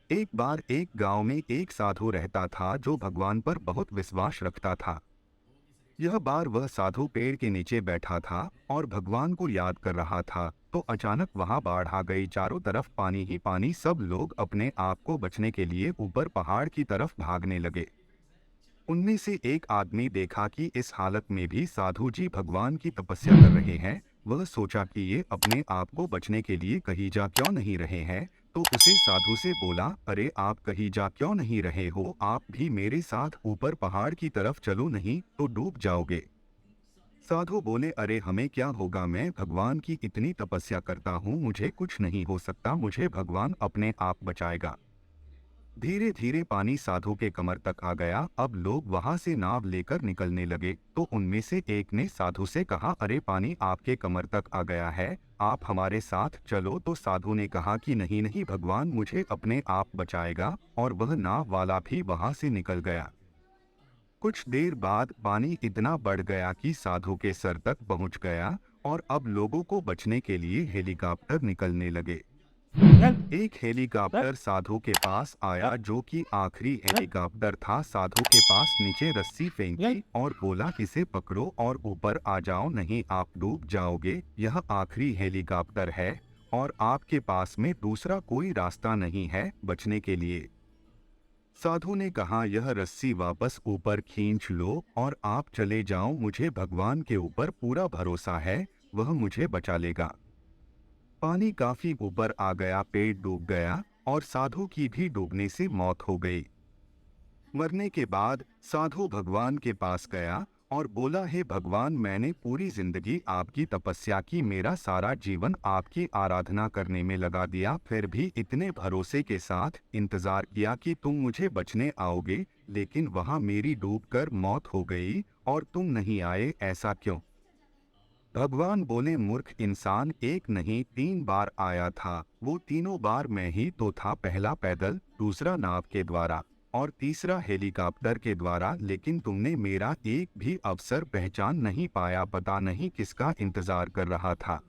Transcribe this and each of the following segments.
एक बार एक गांव में एक साधु रहता था जो भगवान पर बहुत विश्वास रखता था। यह बार वह साधु पेड़ के नीचे बैठा था और भगवान को याद कर रहा था, तो अचानक वहां बाढ़ आ गई। चारों तरफ पानी ही पानी। सब लोग अपने आप को बचने के लिए ऊपर पहाड़ की तरफ भागने लगे। उनमें से एक आदमी देखा कि इस हालत में भी साधु जी भगवान की तपस्या कर रहे हैं। वह सोचा कि ये अपने आप को बचने के लिए कहीं जा क्यों नहीं रहे हैं, तो उसे साधु से बोला, अरे आप कहीं जा क्यों नहीं रहे हो, आप भी मेरे साथ ऊपर पहाड़ की तरफ चलो, नहीं तो डूब जाओगे। साधु बोले, अरे हमें क्या होगा, मैं भगवान की इतनी तपस्या करता हूँ, मुझे कुछ नहीं हो सकता, मुझे भगवान अपने आप बचाएगा। धीरे धीरे पानी साधु के कमर तक आ गया। अब लोग वहां से नाव लेकर निकलने लगे, तो उनमें से एक ने साधु से कहा, अरे पानी आपके कमर तक आ गया है, आप हमारे साथ चलो। तो साधु ने कहा कि नहीं नहीं, भगवान मुझे अपने आप बचाएगा। और वह नाव वाला भी वहां से निकल गया। कुछ देर बाद पानी इतना बढ़ गया कि साधु के सर तक पहुंच गया, और अब लोगों को बचने के लिए हेलीकॉप्टर निकलने लगे। एक हेलीकॉप्टर साधु के पास आया, जो कि आखिरी हेलीकॉप्टर था। साधु के पास नीचे रस्सी फेंकी और बोला, इसे पकड़ो और ऊपर आ जाओ, नहीं आप डूब जाओगे। यह आखिरी हेलीकॉप्टर है और आपके पास में दूसरा कोई रास्ता नहीं है बचने के लिए। साधु ने कहा, यह रस्सी वापस ऊपर खींच लो और आप चले जाओ, मुझे भगवान के ऊपर पूरा भरोसा है, वह मुझे बचा लेगा। पानी काफी ऊपर आ गया, पेड़ डूब गया और साधु की भी डूबने से मौत हो गई। मरने के बाद साधु भगवान के पास गया और बोला, हे भगवान, मैंने पूरी जिंदगी आपकी तपस्या की, मेरा सारा जीवन आपकी आराधना करने में लगा दिया, फिर भी इतने भरोसे के साथ इंतजार किया कि तुम मुझे बचने आओगे, लेकिन वहां मेरी डूबकर मौत हो गई और तुम नहीं आए, ऐसा क्यों? भगवान बोले, मूर्ख इंसान, एक नहीं 3 बार आया था। वो तीनों बार मैं ही तो था, पहला पैदल, दूसरा नाव के द्वारा और तीसरा हेलीकॉप्टर के द्वारा, लेकिन तुमने मेरा एक भी अवसर पहचान नहीं पाया, पता नहीं किसका इंतजार कर रहा था।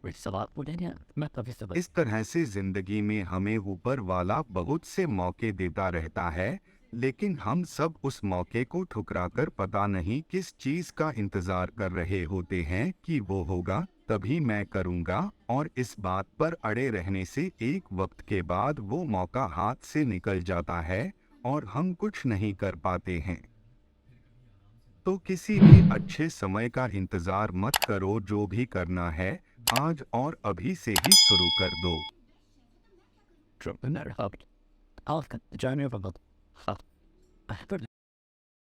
इस तरह से जिंदगी में हमें ऊपर वाला बहुत से मौके देता रहता है, लेकिन हम सब उस मौके को ठुकराकर पता नहीं किस चीज का इंतजार कर रहे होते हैं कि वो होगा तभी मैं करूंगा, और इस बात पर अड़े रहने से एक वक्त के बाद वो मौका हाथ से निकल जाता है और हम कुछ नहीं कर पाते हैं। तो किसी भी अच्छे समय का इंतजार मत करो, जो भी करना है आज और अभी से ही शुरू कर दो। Drop the net up. I'll join you about